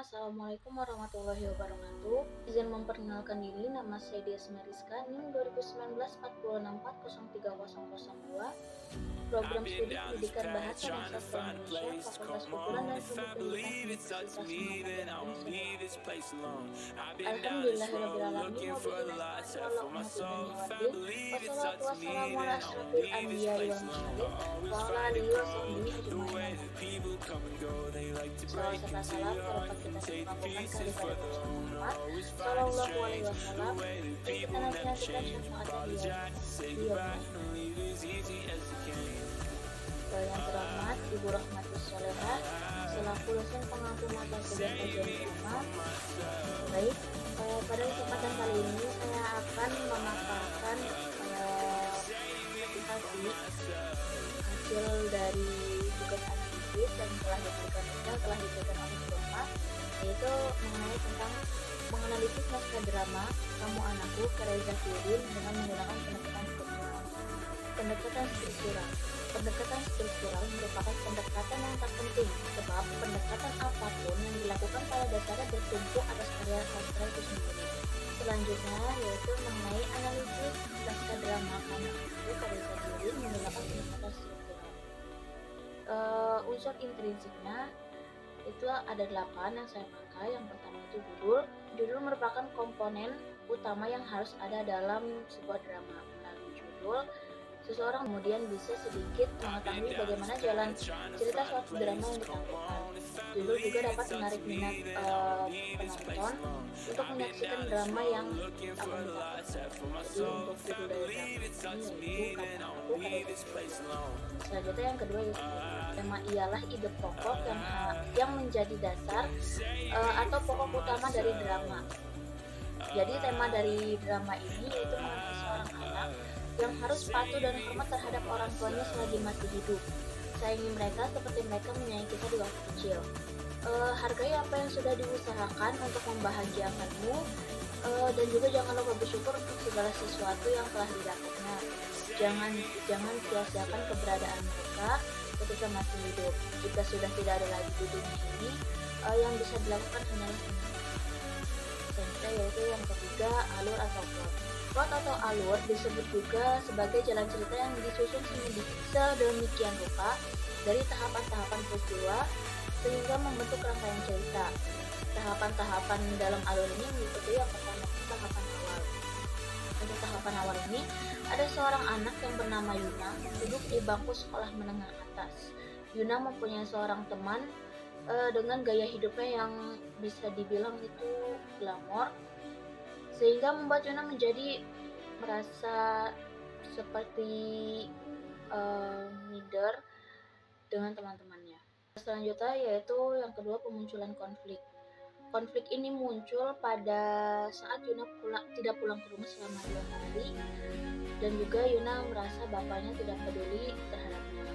Assalamualaikum warahmatullahi wabarakatuh. Izin memperkenalkan diri, nama saya Dias Mariska, NIM 2019 4640302, Program Studi Pendidikan Bahasa dan Sastra Indonesia, Fakultas Kultural dan Ilmu Pendidikan Universitas Muhammadiyah Indonesia. Alhamdulillahirrahmanirrahim. Wassalatu wassalamu ala asyrafil anbiya wal mursalin wa ala alihi wa sahbihi ajma'in. Salam serta salam terdapat kita mengapunkan kali pada Muhammad Sallallahu Alaihi Wasallam, dan kita nantikan syafaatnya yang terhormat Ibu Rahmatus Solehah selaku dosen pengampu mata kuliah kajian agama. Baik, pada kesempatan kali ini saya akan memaparkan hasil dari tugas analisis yang telah diberikan oleh Bapak, yaitu mengenai tentang menganalisis naskah drama Kamu Anakku karya Zakiuddin dengan menggunakan Pendekatan struktural merupakan pendekatan yang terpenting, sebab pendekatan apapun yang dilakukan pada dasarnya bertumpu atas karya sastra itu sendiri. Selanjutnya yaitu mengenai analisis naskah drama Kamu Anakku karya Zakiuddin menggunakan pendekatan struktural. Unsur intrinsiknya itu ada 8 yang saya pakai. Yang pertama itu judul merupakan komponen utama yang harus ada dalam sebuah drama. Melalui judul, seseorang kemudian bisa sedikit mengetahui bagaimana jalan cerita suatu drama yang ditampilkan. Judul juga dapat menarik minat penonton untuk menyaksikan drama yang akan ditampilkan. Jadi untuk judul dari drama ini yaitu Kamu Anakku karya Zakiuddin. Selanjutnya yang kedua yaitu tema, ialah ide pokok yang menjadi dasar atau pokok utama dari drama. Jadi tema dari drama ini yaitu mengenai seorang anak yang harus patuh dan hormat terhadap orang tuanya selagi masih hidup. Sayangi mereka seperti mereka menyayangi kita di waktu kecil. Hargai apa yang sudah diusahakan untuk membahagiakanmu, dan juga jangan lupa bersyukur untuk segala sesuatu yang telah didapatnya. Jangan sia-siakan keberadaan mereka ketika masih hidup. Jika sudah tidak ada lagi di dunia ini, yang bisa dilakukan hanyalah ini. Selanjutnya yaitu yang ketiga, alur atau plot. Plot atau alur disebut juga sebagai jalan cerita yang disusun sedemikian rupa dari tahapan-tahapan peristiwa sehingga membentuk rangkaian cerita. Tahapan-tahapan dalam alur ini meliputi yang pertama, tahapan awal. Untuk tahapan awal ini, ada seorang anak yang bernama Yuna duduk di bangku sekolah menengah atas. Yuna mempunyai seorang teman dengan gaya hidupnya yang bisa dibilang itu glamor, sehingga membuat Yuna menjadi merasa seperti minder dengan teman-temannya. Selanjutnya yaitu yang kedua, pemunculan konflik. Konflik ini muncul pada saat Yuna tidak pulang ke rumah selama 2 hari, dan juga Yuna merasa bapaknya tidak peduli terhadapnya.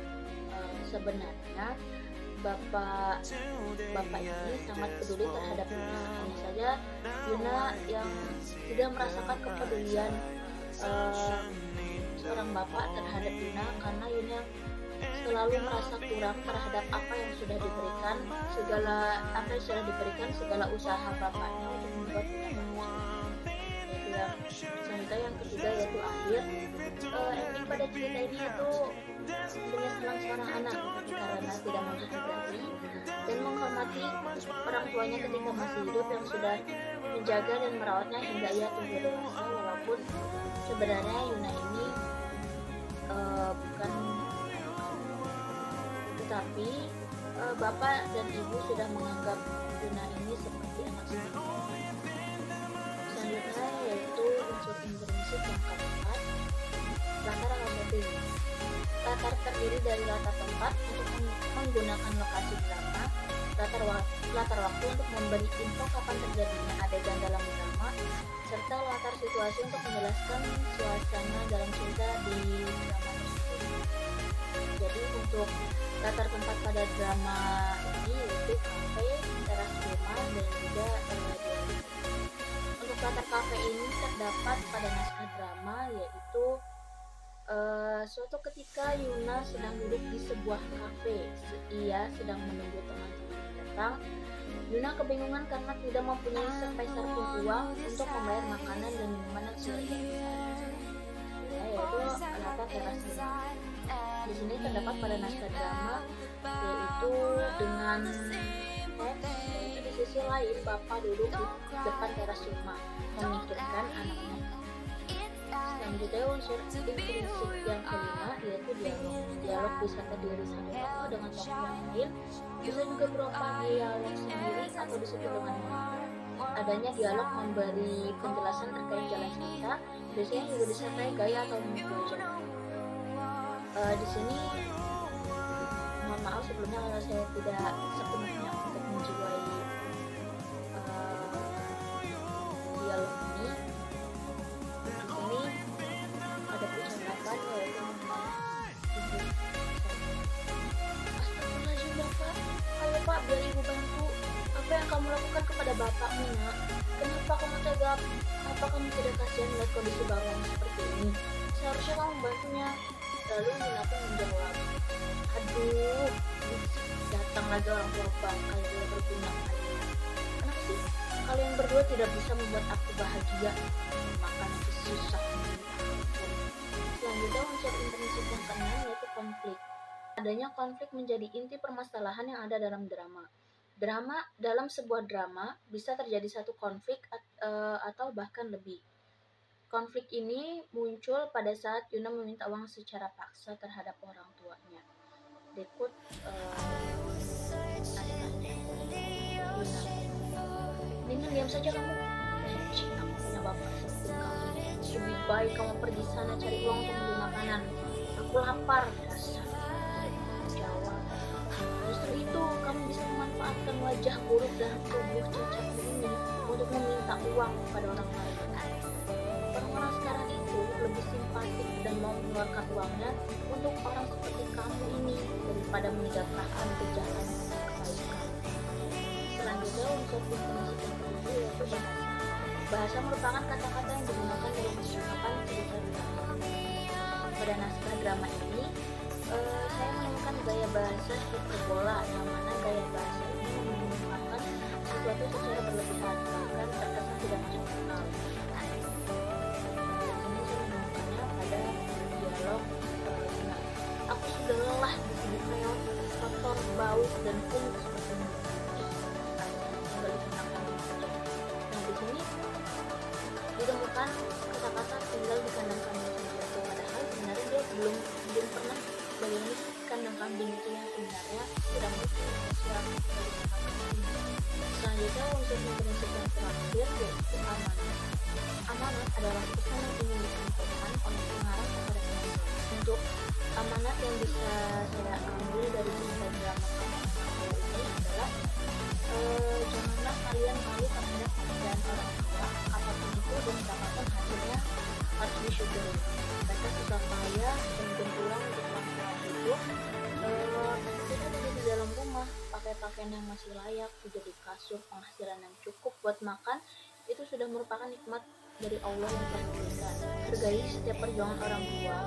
Sebenarnya bapak ini sangat peduli terhadap Yuna, hanya saja Yuna yang tidak merasakan kepedulian seorang bapak terhadap Yuna, karena Yuna selalu merasa kurang terhadap apa yang sudah diberikan, segala usaha bapaknya untuk membuat Yuna bahagia. Selanjutnya yang ketiga yaitu akhir. Ending pada cerita ini itu dengan seorang anak karena tidak menghargai dan menghormati orang tuanya ketika masih hidup, yang sudah menjaga dan merawatnya hingga ia tumbuh dewasa, walaupun sebenarnya Yuna ini bukan, tetapi bapak dan ibu sudah menganggap Yuna ini seperti anak sendiri. Selanjutnya yaitu unsur intrinsik yang keempat, latar motif. Latar terdiri dari latar tempat untuk menggunakan lokasi drama, latar waktu untuk memberi info kapan terjadinya adegan dalam drama, serta latar situasi untuk menjelaskan suasana dalam cerita di drama tersebut. Jadi untuk latar tempat pada drama ini yaitu kafe, teras rumah, dan juga dialog. Untuk latar kafe ini terdapat pada naskah drama, yaitu suatu ketika Yuna sedang duduk di sebuah kafe. Ia sedang menunggu teman-temannya datang. Yuna kebingungan karena tidak mempunyai sepeser pun uang untuk membayar makanan dan minuman yang sudah dipesan, yaitu kenapa teras rumah. Di sini terdapat pada naskah drama, yaitu dengan teks, yaitu di sisi lain bapak duduk di depan teras rumah memikirkan anaknya. Selanjutnya unsur intrinsik yang kelima yaitu dialog. Dialog bisa terdiri satu tokoh dengan tokoh yang lain, bisa juga berupa dialog sendiri atau disebut dengan monolog. Adanya dialog memberi penjelasan terkait jalan cerita, biasanya juga disertai gaya atau mimik wajah. Di sini mohon maaf sebelumnya kalau saya tidak sepenuhnya untuk menjiwai dialog ini. Di sini ada percakapan yaitu Astagfirullahaladzim bapak, ayo pak biar ibu bantu. Apa yang kamu lakukan kepada bapakmu nak? Kenapa kamu tega? Apa kamu tidak kasihan melihat kondisi bapakmu seperti ini? Seharusnya kamu membantunya. Lalu Nina pun menjawab, aduh, datang lagi orang tua bangkai tidak berguna kalian. Kenapa sih kalian berdua tidak bisa membuat aku bahagia? Makan itu susah. Selanjutnya unsur intrinsik yang keenam yaitu konflik. Adanya konflik menjadi inti permasalahan yang ada dalam drama. Dalam sebuah drama bisa terjadi satu konflik atau bahkan lebih. Konflik ini muncul pada saat Yuna meminta uang secara paksa terhadap orang tuanya. Dekut Nina, diam saja kamu. Aku punya bapak seperti kamu. Lebih baik kamu pergi sana cari uang untuk beli makanan. Aku lapar. Dasar. Jawab. Justru itu kamu bisa memanfaatkan wajah buruk dan tubuh cacatmu ini untuk meminta uang kepada orang lain. Orang-orang sekarang itu lebih simpatik dan mau mengeluarkan uangnya untuk orang seperti kamu ini daripada menegakkan kejahatan dan kebaikan. Selanjutnya unsur intrinsik yang kedua yaitu bahasa. Bahasa merupakan kata-kata yang digunakan dalam percakapan cerita drama. Pada naskah drama ini, saya menemukan gaya bahasa hiperbola, yang mana gaya bahasa ini mengungkapkan sesuatu secara berlebihan, bahkan terkesan tidak masuk akal. Aku sudah lelah di sini reot, kotor, bau, dan kumuh seperti ini. Nah di sini ditemukan kata-kata tinggal di kandang kambing saja. Padahal sebenarnya dia belum pernah bagaimana kandang kambing itu yang sebenarnya tidak mungkin sosial dari kandang kambing. Selanjutnya unsur intrinsik yang terakhir yaitu amanat. Amanat adalah pesan yang ingin disampaikan oleh pengarang kepada penulis. Untuk amanat yang bisa saya ambil dari cerita drama ini adalah janganlah kalian malu terhadap pekerjaan orang tua, apapun itu dan berapapun hasilnya harus disyukuri. Mereka susah payah dan berjuang untuk melakukan hidup. Kita tidur di dalam rumah, pakai pakaian yang masih layak, tidur di kasur, penghasilan yang cukup buat makan, itu sudah merupakan nikmat dari Allah yang telah diberikan. Hargai setiap perjuangan orang tua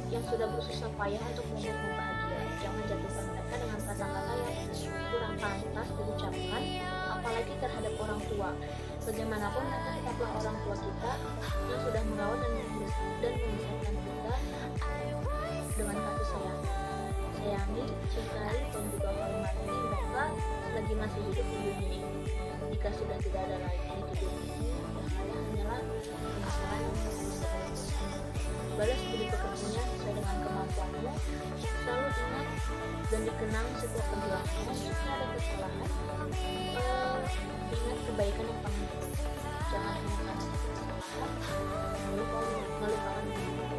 yang sudah bersusah payah untuk membuatmu bahagia. Jangan jatuhkan mereka dengan kata-kata yang kurang pantas diucapkan, apalagi terhadap orang tua. Bagaimanapun mereka tetaplah orang tua kita yang sudah merawat dan membesarkan kita dengan kasih sayang. Sayangi, cintai, dan juga hormati mereka selagi masih hidup di dunia ini. Jika sudah tidak ada lagi di dunia ini, hanyalah penyesalan yang bisa balas budi pekertinya sesuai dengan kemampuanmu. Selalu ingat dan dikenang setiap perjuanganmu. Jika ada kesalahan, ingat kebaikan yang paling penting. Jangan hanya karena kesalahan lalu kau melupakan dirimu.